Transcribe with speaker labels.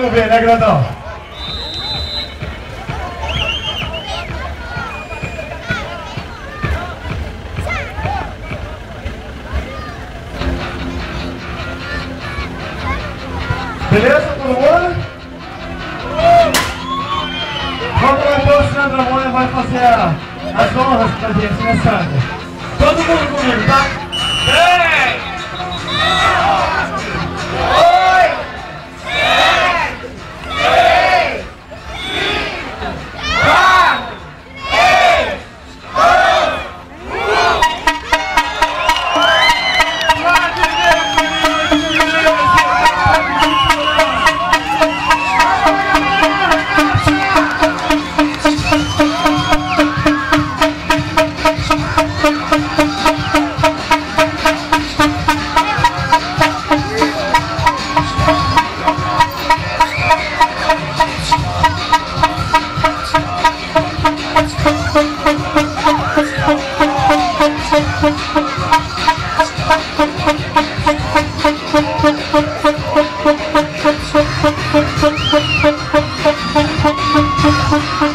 Speaker 1: Vamos ver, né, grandão? Beleza, todo mundo? Vamos lá, então, o Sandro Amor vai fazer as honras pra gente, né, Sandro? Todo mundo comigo, tá? 10, 8, 7, 6, 5, 4, 3, 2, 1.